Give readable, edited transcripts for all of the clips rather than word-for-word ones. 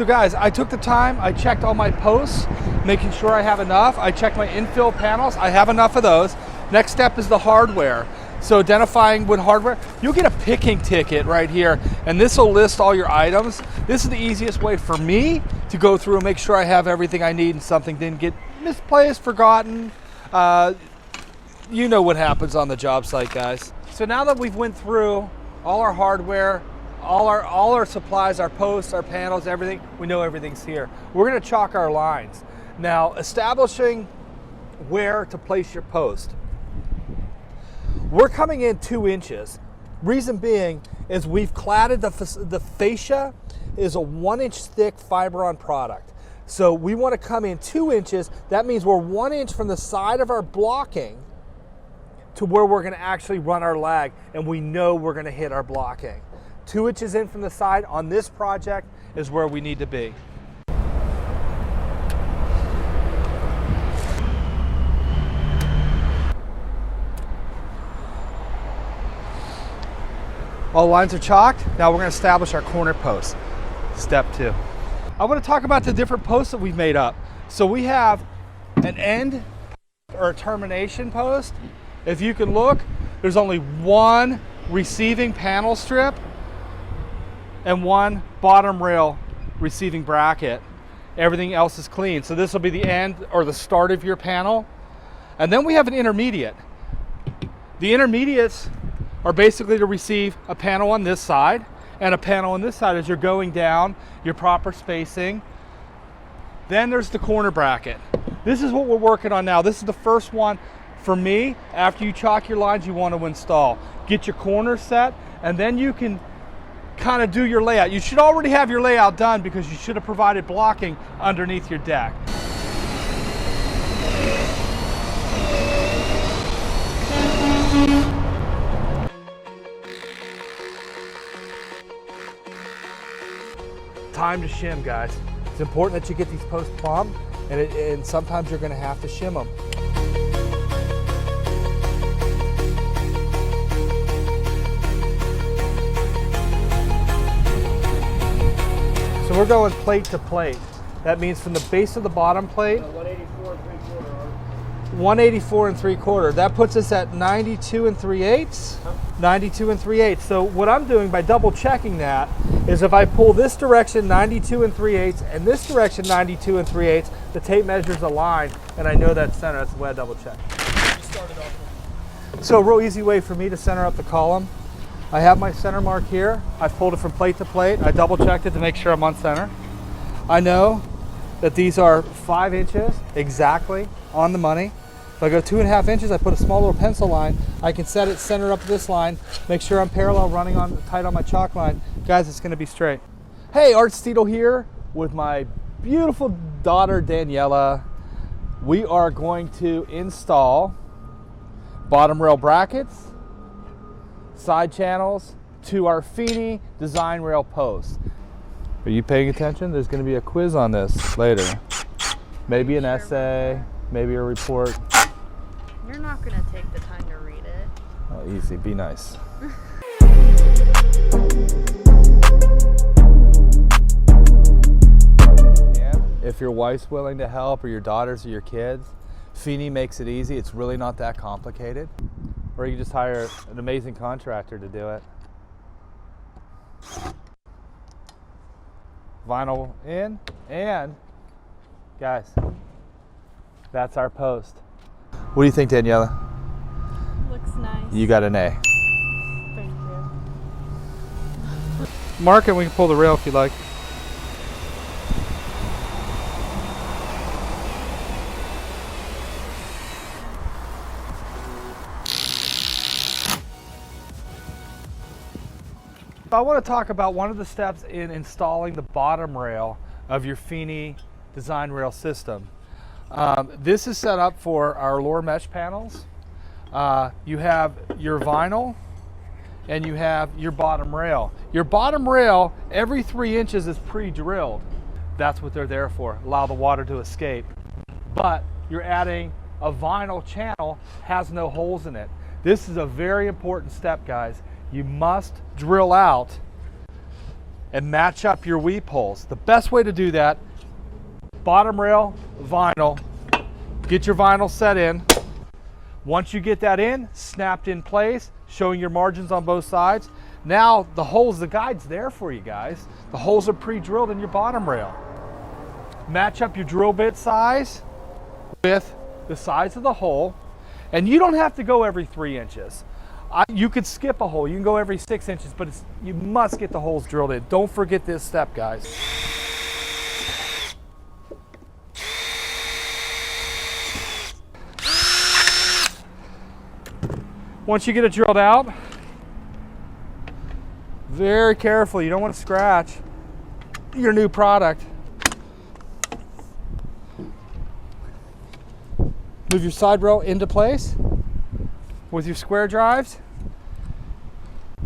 guys, I took the time, I checked all my posts, making sure I have enough. I checked my infill panels, I have enough of those. Next step is the hardware. So identifying what hardware, you'll get a picking ticket right here, and this will list all your items. This is the easiest way for me to go through and make sure I have everything I need and something didn't get misplaced, forgotten. You know what happens on the job site, guys. So now that we've went through all our hardware, all our supplies, our posts, our panels, everything, we know everything's here. We're gonna chalk our lines. Now, establishing where to place your post. We're coming in 2 inches. Reason being is we've cladded the fascia is a 1-inch thick Fiberon product. So we want to come in 2 inches. That means we're 1 inch from the side of our blocking to where we're going to actually run our lag, and we know we're going to hit our blocking. 2 inches in from the side on this project is where we need to be. All lines are chalked. Now we're going to establish our corner posts. Step 2. I want to talk about the different posts that we've made up. So we have an end or a termination post. If you can look, there's only 1 receiving panel strip and 1 bottom rail receiving bracket. Everything else is clean. So this will be the end or the start of your panel. And then we have an intermediate. The intermediates are basically to receive a panel on this side and a panel on this side as you're going down, your proper spacing. Then there's the corner bracket. This is what we're working on now. This is the first one for me. After you chalk your lines, you want to install. Get your corners set, and then you can kind of do your layout. You should already have your layout done because you should have provided blocking underneath your deck. Time to shim, guys. It's important that you get these posts plumb, and sometimes you're going to have to shim them. So we're going plate to plate. That means from the base of the bottom plate, 184 and 3/4. That puts us at 92 and 3/8. 92 and 3/8. So what I'm doing by double checking that is if I pull this direction 92 and 3/8 and this direction 92 and 3/8, the tape measures a line and I know that's center. That's the way I double check. So a real easy way for me to center up the column. I have my center mark here. I pulled it from plate to plate. I double checked it to make sure I'm on center. I know that these are 5 inches exactly on the money. If I go 2.5 inches, I put a small little pencil line. I can set it center up this line, make sure I'm parallel running on tight on my chalk line. Guys, it's gonna be straight. Hey, Art Steedle here with my beautiful daughter, Daniela. We are going to install bottom rail brackets, side channels to our Feeney DesignRail posts. Are you paying attention? There's gonna be a quiz on this later. Maybe an essay, maybe a report. You're not going to take the time to read it. Oh, easy. Be nice. If your wife's willing to help, or your daughters or your kids, Feeney makes it easy. It's really not that complicated. Or you can just hire an amazing contractor to do it. Vinyl in, and guys, that's our post. What do you think, Daniela? Looks nice. You got an A. Thank you. Mark it, we can pull the rail if you like. I want to talk about one of the steps in installing the bottom rail of your Feeney DesignRail system. This is set up for our lower mesh panels. You have your vinyl and you have your bottom rail. Your bottom rail, every 3 inches is pre-drilled. That's what they're there for, allow the water to escape. But you're adding a vinyl channel, has no holes in it. This is a very important step, guys. You must drill out and match up your weep holes. The best way to do that, bottom rail, vinyl, get your vinyl set in. Once you get that in, snapped in place, showing your margins on both sides. Now the holes, the guide's there for you guys. The holes are pre-drilled in your bottom rail. Match up your drill bit size with the size of the hole, and you don't have to go every 3 inches. You could skip a hole, you can go every 6 inches, but you must get the holes drilled in. Don't forget this step, guys. Once you get it drilled out, very carefully, you don't want to scratch your new product. Move your side rail into place with your square drives.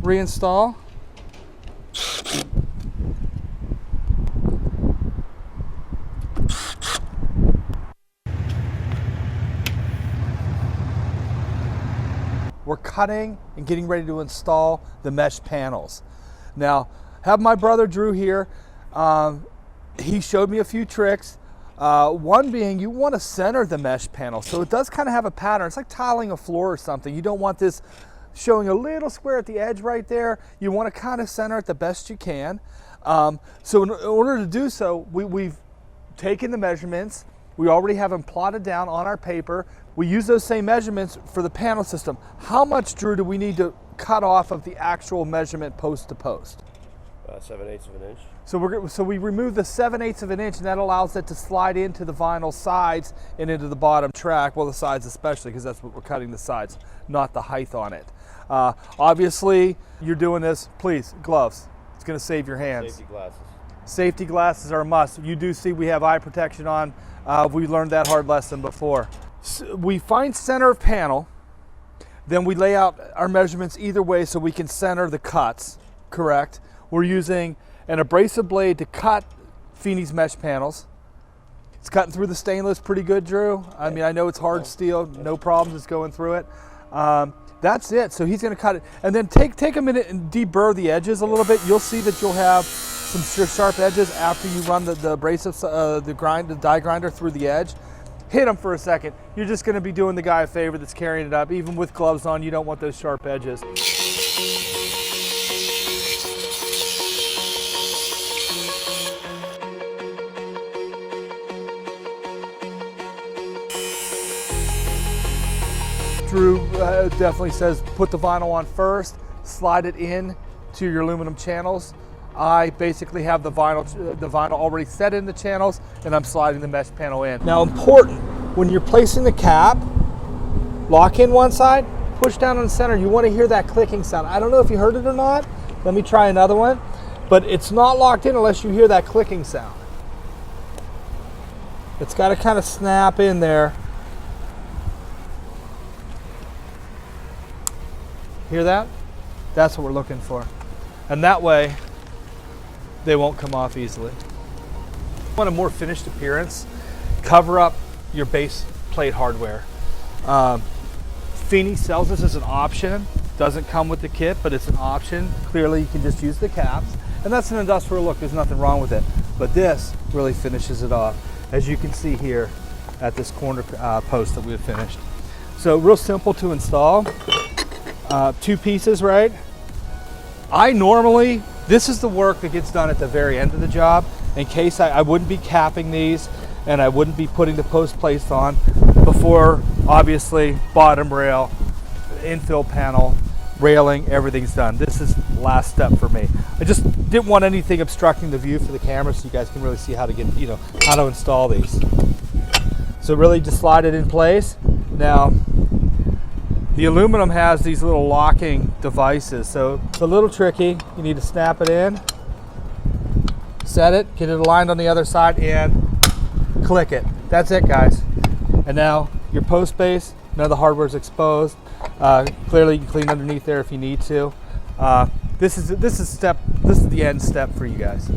Reinstall. We're cutting and getting ready to install the mesh panels. Now, have my brother Drew here. He showed me a few tricks. One being, you want to center the mesh panel, so it does kind of have a pattern. It's like tiling a floor or something. You don't want this showing a little square at the edge right there. You want to kind of center it the best you can. So in order to do so, we've taken the measurements. We already have them plotted down on our paper. We use those same measurements for the panel system. How much, Drew, do we need to cut off of the actual measurement post to post? 7/8 of an inch. So we remove the 7/8 of an inch, and that allows it to slide into the vinyl sides and into the bottom track. Well, the sides especially, because that's what we're cutting, the sides, not the height on it. Obviously, you're doing this, please, gloves. It's gonna save your hands. Safety glasses. Safety glasses are a must. You do see we have eye protection on. We learned that hard lesson before. So we find center of panel, then we lay out our measurements either way so we can center the cuts, correct? We're using an abrasive blade to cut Feeney's mesh panels. It's cutting through the stainless pretty good, Drew. I mean, I know it's hard steel, no problems, it's going through it. That's it, so he's gonna cut it. And then take a minute and deburr the edges a little bit. You'll see that you'll have some sharp edges after you run the abrasive, the die grinder through the edge. Hit them for a second. You're just gonna be doing the guy a favor that's carrying it up. Even with gloves on, you don't want those sharp edges. Drew definitely says put the vinyl on first, slide it in to your aluminum channels. I basically have the vinyl already set in the channels, and I'm sliding the mesh panel in. Now, important, when you're placing the cap, lock in one side, push down on the center. You want to hear that clicking sound. I don't know if you heard it or not. Let me try another one. But it's not locked in unless you hear that clicking sound. It's got to kind of snap in there. Hear that? That's what we're looking for. And that way, they won't come off easily. If you want a more finished appearance, cover up your base plate hardware. Feeney sells this as an option. Doesn't come with the kit, but it's an option. Clearly, you can just use the caps. And that's an industrial look, there's nothing wrong with it. But this really finishes it off, as you can see here at this corner post that we have finished. So real simple to install. 2 pieces, right? This is the work that gets done at the very end of the job, in case I wouldn't be capping these and I wouldn't be putting the post plates on before, obviously, bottom rail, infill panel, railing, everything's done. This is the last step for me. I just didn't want anything obstructing the view for the camera, so you guys can really see how to get, how to install these. So really just slide it in place. Now, the aluminum has these little locking devices, so it's a little tricky. You need to snap it in, set it, get it aligned on the other side, and click it. That's it, guys. And now your post base, none of the hardware's exposed. Clearly, you can clean underneath there if you need to. This is the end step for you guys.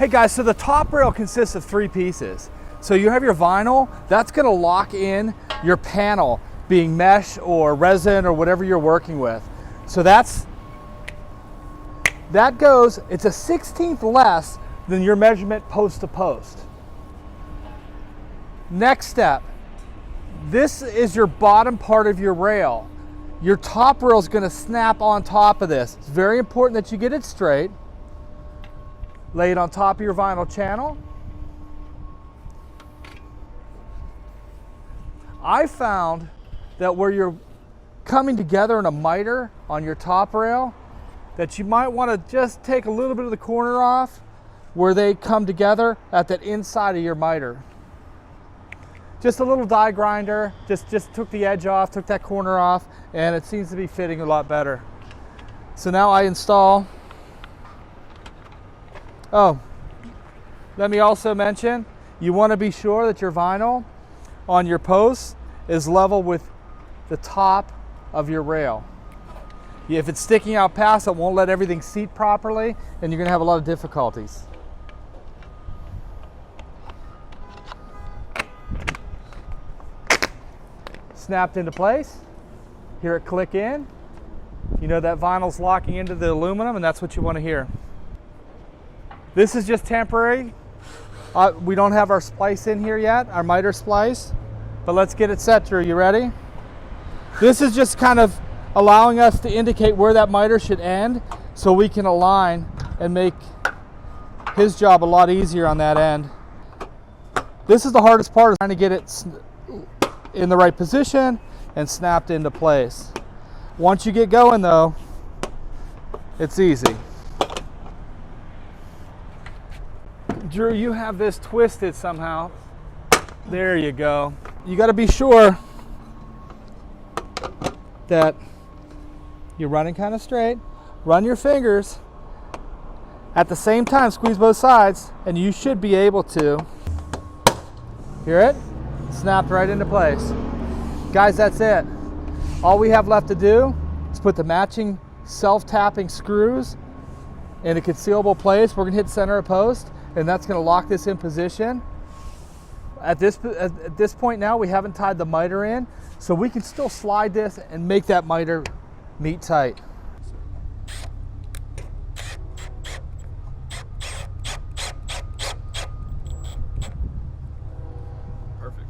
Hey guys, so the top rail consists of 3 pieces. So you have your vinyl, that's gonna lock in your panel, being mesh or resin or whatever you're working with. So that goes, it's a 1/16 less than your measurement post to post. Next step, this is your bottom part of your rail. Your top rail is gonna snap on top of this. It's very important that you get it straight. Lay it on top of your vinyl channel. I found that where you're coming together in a miter on your top rail, that you might want to just take a little bit of the corner off where they come together at that inside of your miter. Just a little die grinder, just took the edge off, took that corner off, and it seems to be fitting a lot better. So now I install. Oh, let me also mention, you want to be sure that your vinyl on your post is level with the top of your rail. If it's sticking out past, it won't let everything seat properly, and you're going to have a lot of difficulties. Snapped into place. Hear it click in. You know that vinyl's locking into the aluminum, and that's what you want to hear. This is just temporary. We don't have our splice in here yet, our miter splice, but let's get it set, Drew. You ready? This is just kind of allowing us to indicate where that miter should end so we can align and make his job a lot easier on that end. This is the hardest part, is trying to get it in the right position and snapped into place. Once you get going though, it's easy. Drew, you have this twisted somehow. There you go. You got to be sure that you're running kind of straight. Run your fingers at the same time, squeeze both sides, and you should be able to. Hear it? Snapped right into place. Guys, that's it. All we have left to do is put the matching self-tapping screws in a concealable place. We're going to hit center of post, and that's going to lock this in position. At this point now, we haven't tied the miter in, so we can still slide this and make that miter meet tight. Perfect.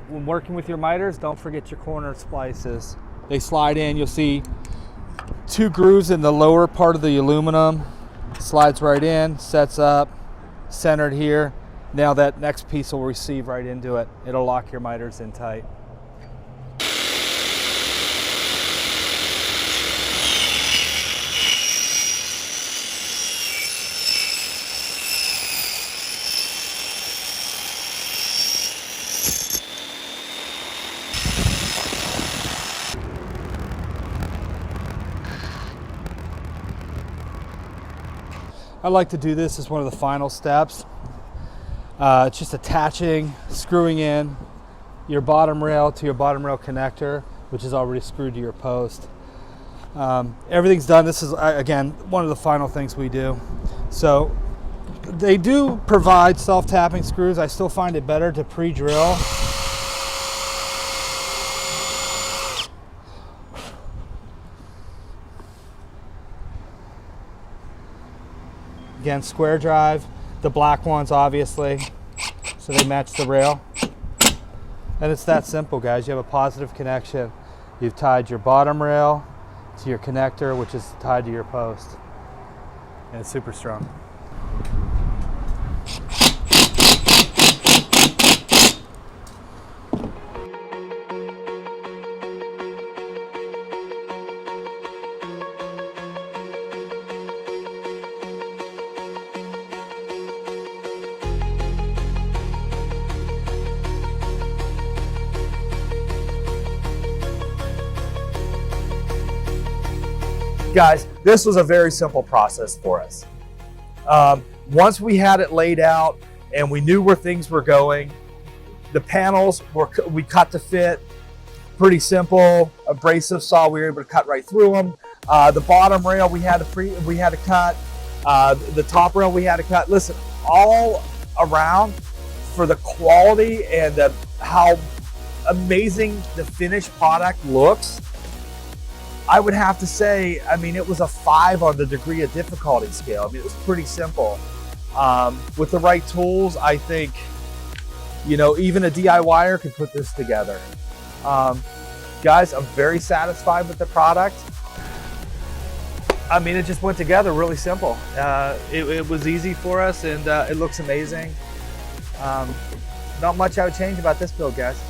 When working with your miters, don't forget your corner splices. They slide in. You'll see 2 grooves in the lower part of the aluminum. Slides right in, sets up, centered here. Now that next piece will receive right into it. It'll lock your miters in tight. I like to do this as one of the final steps. It's just attaching, screwing in your bottom rail to your bottom rail connector, which is already screwed to your post. Everything's done. This is, again, one of the final things we do. So they do provide self-tapping screws. I still find it better to pre-drill. Again, square drive, the black ones obviously, so they match the rail. And it's that simple, guys. You have a positive connection. You've tied your bottom rail to your connector, which is tied to your post. And it's super strong. Guys, this was a very simple process for us. Once we had it laid out and we knew where things were going, the panels we cut to fit, pretty simple. Abrasive saw, we were able to cut right through them. The bottom rail we had to cut. The top rail we had to cut. Listen, all around for the quality and how amazing the finished product looks, I would have to say, I mean, it was a 5 on the degree of difficulty scale. I mean, it was pretty simple. With the right tools, I think, you know, even a DIYer could put this together. Guys, I'm very satisfied with the product. I mean, it just went together really simple. It was easy for us, and it looks amazing. Not much I would change about this build, guys.